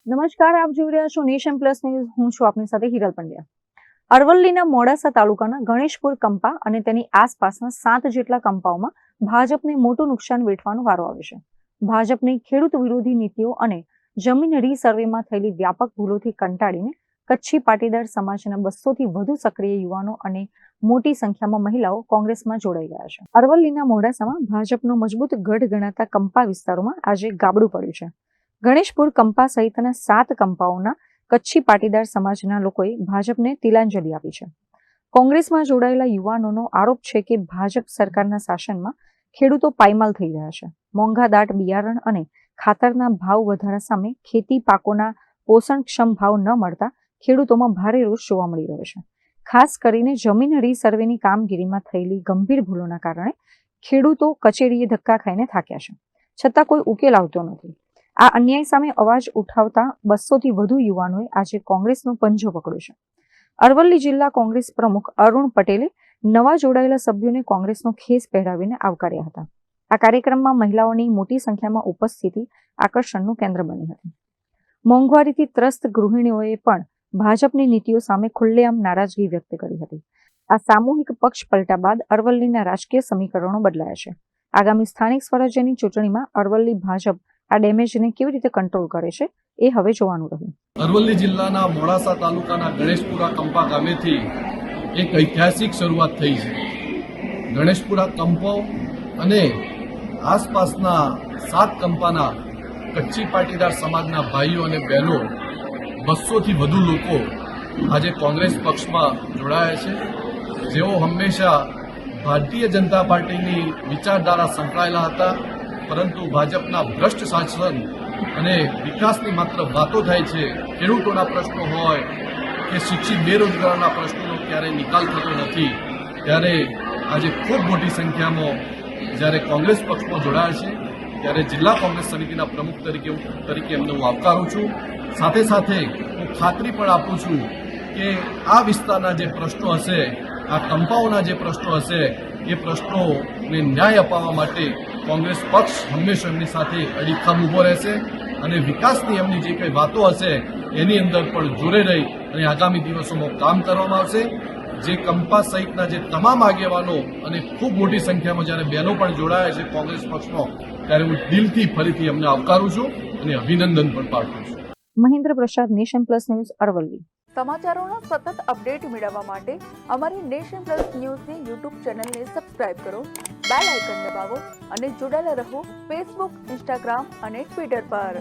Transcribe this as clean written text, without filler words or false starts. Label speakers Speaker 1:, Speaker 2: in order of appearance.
Speaker 1: નમસ્કાર, આપ જોઈ રહ્યા છો નેશન પ્લસ ન્યૂઝ. હું છું આપની સાથે હિરલ પંડ્યા. અરવલ્લીના મોડાસા તાલુકાના ગણેશપુર કંપા અને તેની આસપાસના 7 જેટલા કંપાઓમાં ભાજપને મોટું નુકસાન વેઠવાનો વારો આવ્યો છે. ભાજપની ખેડૂત વિરોધી નીતિઓ અને જમીન રીસર્વેમાં થયેલી વ્યાપક ભૂલોથી કંટાળીને કચ્છી પાટીદાર સમાજના 200થી વધુ સક્રિય યુવાનો અને મોટી સંખ્યામાં મહિલાઓ કોંગ્રેસમાં જોડાઈ ગયા છે. અરવલ્લીના મોડાસામાં ભાજપનો મજબૂત ગઢ ગણાતા કંપા વિસ્તારોમાં આજે ગાબડું પડ્યું છે. ગણેશપુર કંપા સહિતના 7 કંપાઓના કચ્છી પાટીદાર સમાજના લોકોએ ભાજપને તિલાંજલિ આપી છે. કોંગ્રેસમાં જોડાયેલા યુવાનોનો આરોપ છે કે ભાજપ સરકારના શાસનમાં ખેડૂતો પાયમાલ થઈ રહ્યા છે. મોંઘા દાટ બિયારણ અને ખાતરના ભાવ વધારા સામે ખેતી પાકોના પોષણક્ષમ ભાવ ન મળતા ખેડૂતોમાં ભારે રોષ જોવા મળી રહ્યો છે. ખાસ કરીને જમીન રીસર્વેની કામગીરીમાં થયેલી ગંભીર ભૂલોના કારણે ખેડૂતો કચેરીએ ધક્કા ખાઈને થાક્યા છે, છતાં કોઈ ઉકેલ આવતો નથી. આ અન્યાય સામે અવાજ ઉઠાવતા 200થી વધુ યુવાનોએ આજે કોંગ્રેસનો પંજો પકડ્યો છે. અરવલ્લી જિલ્લા કોંગ્રેસ પ્રમુખ અરુણ પટેલે નવા જોડાયેલા સભ્યોને કોંગ્રેસનો ખેસ પહેરાવીને આવકાર્યા હતા. આ કાર્યક્રમમાં મહિલાઓની મોટી સંખ્યામાં ઉપસ્થિતિ આકર્ષણનું કેન્દ્ર બની હતી. મોંઘવારીથી ત્રસ્ત ગૃહિણીઓએ પણ ભાજપની નીતિઓ સામે ખુલ્લેઆમ નારાજગી વ્યક્ત કરી હતી. આ સામૂહિક પક્ષ પલટા બાદ અરવલ્લીના રાજકીય સમીકરણો બદલાયા છે. આગામી સ્થાનિક સ્વરાજ્યની ચૂંટણીમાં અરવલ્લી ભાજપ આ ડેમેજને કેવી રીતે કંટ્રોલ કરે છે એ હવે જોવાનું રહ્યું.
Speaker 2: અરવલ્લી જિલ્લાના મોડાસા તાલુકાના ગણેશપુરા કંપા ગામેથી એક ઐતિહાસિક શરૂઆત થઈ છે. ગણેશપુરા કંપો અને આસપાસના 7 કંપાના કચ્છી પાટીદાર સમાજના ભાઈઓ અને બહેનો 200થી વધુ લોકો આજે કોંગ્રેસ પક્ષમાં જોડાયા છે. જેઓ હંમેશા ભારતીય જનતા પાર્ટીની વિચારધારા સંકળાયેલા હતા, પરંતુ ભાજપના ભ્રષ્ટ શાસન અને વિકાસની માત્ર વાતો થાય છે. ખેડૂતોના પ્રશ્નો હોય કે શિક્ષિત બેરોજગારોના પ્રશ્નોનો ક્યારેય નિકાલ થતો નથી. ત્યારે આજે ખૂબ મોટી સંખ્યામાં જ્યારે કોંગ્રેસ પક્ષમાં જોડાયા છે, ત્યારે જિલ્લા કોંગ્રેસ સમિતિના પ્રમુખ તરીકે એમને હું આવકારું છું. સાથે સાથે હું ખાતરી પણ આપું છું કે આ વિસ્તારના જે પ્રશ્નો હશે, આ કંપાઓના જે પ્રશ્નો હશે, એ પ્રશ્નોને ન્યાય અપાવવા માટે કોંગ્રેસ પક્ષ હંમેશા એમની સાથે અડીખમ ઊભો રહેશે અને વિકાસની એમની જે કંઈ વાતો હશે એની અંદર પણ જોડે રહી અને આગામી દિવસોમાં કામ કરવામાં આવશે. જે કંપા સહિતના જે તમામ આગેવાનો અને ખૂબ મોટી સંખ્યામાં જ્યારે બહેનો પણ જોડાયા છે કોંગ્રેસ પક્ષમાં, ત્યારે હું દિલથી ફરીથી એમને આવકારું છું અને અભિનંદન પણ પાઠવું છું.
Speaker 1: મહેન્દ્ર પ્રસાદ, નેશન પ્લસ ન્યૂઝ, અરવલ્લી.
Speaker 3: સમાચારોનો સતત અપડેટ મેળવવા માટે અમારી નેશન પ્લસ ન્યૂઝની યુટ્યુબ ચેનલને સબસ્ક્રાઇબ કરો, બેલ આઇકન દબાવો અને જોડાયેલા રહો ફેસબુક, ઇન્સ્ટાગ્રામ અને ટ્વિટર પર.